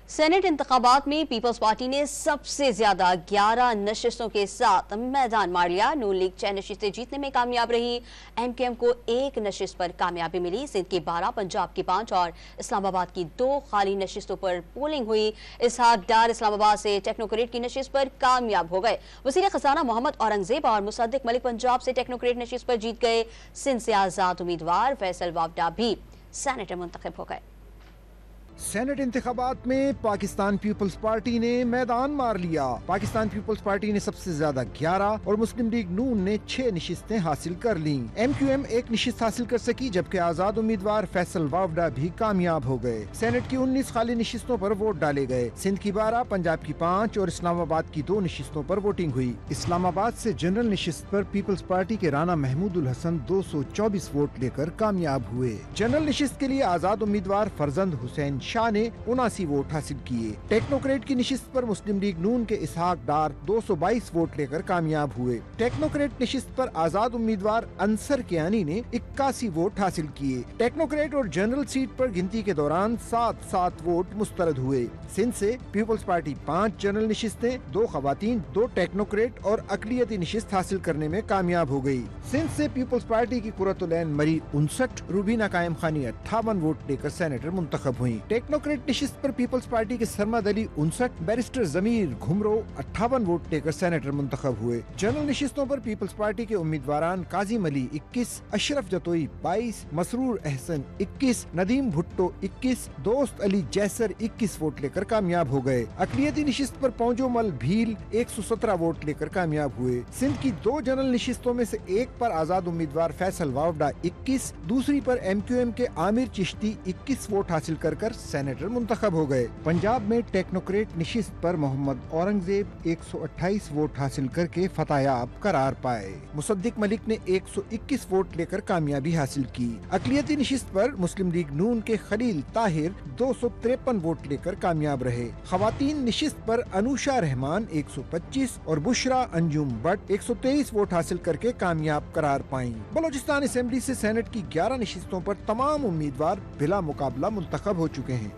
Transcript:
Saint انتخابات میں Peoples party نے سب سے زیادہ 11 نشستوں کے ساتھ میدان مار لیا۔ نون لیگ 6 نشستیں جیتنے میں کامیاب رہی۔ ایم کیو ایم کو 1 نشست پر کامیابی ملی۔ سندھ کی 12، پنجاب کی 5 اور اسلام آباد کی 2 خالی نشستوں پر پولنگ ہوئی۔ اسحاق ڈار اسلام آباد سے ٹیکنوکریٹ کی نشست پر کامیاب ہو گئے۔ وزیر خزانہ محمد اورنگزیب اور مصدق ملک پنجاب سے ٹیکنوکریٹ نشست پر جیت گئے۔ سندھ سے آزاد امیدوار فیصل وافدہ بھی سینیٹر منتخب ہو گئے۔ سینٹ انتخابات میں پاکستان پیپلز پارٹی نے میدان مار لیا۔ پاکستان پیپلز پارٹی نے سب سے زیادہ 11 اور مسلم لیگ نون نے 6 نشستیں حاصل کر لیں۔ ایم کیو ایم 1 نشست حاصل کر سکی، جبکہ آزاد امیدوار فیصل وافدہ بھی کامیاب ہو گئے۔ سینٹ کی 19 خالی نشستوں پر ووٹ ڈالے گئے۔ سندھ کی 12، پنجاب کی 5 اور اسلام آباد کی 2 نشستوں پر ووٹنگ ہوئی۔ اسلام آباد سے جنرل نشست پر پیپلز پارٹی کے رانا محمود الحسن 224 ووٹ لے کر کامیاب ہوئے۔ جنرل نشست کے لیے آزاد امیدوار فرزند حسین شاہ نے 79 ووٹ حاصل کیے۔ ٹیکنوکریٹ کی نشست پر مسلم لیگ نون کے اسحاق ڈار 222 ووٹ لے کر کامیاب ہوئے۔ ٹیکنوکریٹ نشست پر آزاد امیدوار انصر کیانی نے 81 ووٹ حاصل کیے۔ ٹیکنوکریٹ اور جنرل سیٹ پر گنتی کے دوران 7 ووٹ مسترد ہوئے۔ سندھ سے پیپلز پارٹی 5 جنرل نشستیں، 2 خواتین، 2 ٹیکنوکریٹ اور اقلیتی نشست حاصل کرنے میں کامیاب ہو گئی۔ سندھ سے پیپلز پارٹی کی قرۃ العین مری 59، روبینہ قائم خانی 58 ووٹ لے کر سینیٹر منتخب ہوئی۔ ٹیکنوکریٹ نشست پر پیپلز پارٹی کے سرمد علی 59، بیرسٹر ضمیر گھمرو 58 ووٹ لے کر سینیٹر منتخب ہوئے۔ جنرل نشستوں پر پیپلز پارٹی کے امیدواران کاظم علی 21، اشرف جتوئی 22، مسرور احسن 21، ندیم بھٹو 21، دوست علی جیسر 21 ووٹ لے کر کامیاب ہو گئے۔ اقلیتی نشست پر پونجو مل بھیل 117 ووٹ لے کر کامیاب ہوئے۔ سندھ کی 2 جنرل نشستوں میں سے ایک پر آزاد امیدوار فیصل وافدہ 21، دوسری پر ایم کیو ایم کے عامر چشتی 21 ووٹ حاصل کر سینیٹر منتخب ہو گئے۔ پنجاب میں ٹیکنوکریٹ نشست پر محمد اورنگزیب 128 ووٹ حاصل کر کے فتح یاب قرار پائے۔ مصدق ملک نے 121 ووٹ لے کر کامیابی حاصل کی۔ اقلیتی نشست پر مسلم لیگ نون کے خلیل طاہر 253 ووٹ لے کر کامیاب رہے۔ خواتین نشست پر انوشا رحمان 125 اور بشرا انجم بٹ 123 ووٹ حاصل کر کے کامیاب قرار پائیں۔ بلوچستان اسمبلی سے سینٹ کی 11 نشستوں پر تمام امیدوار بلا مقابلہ منتخب ہو چکے ہیں۔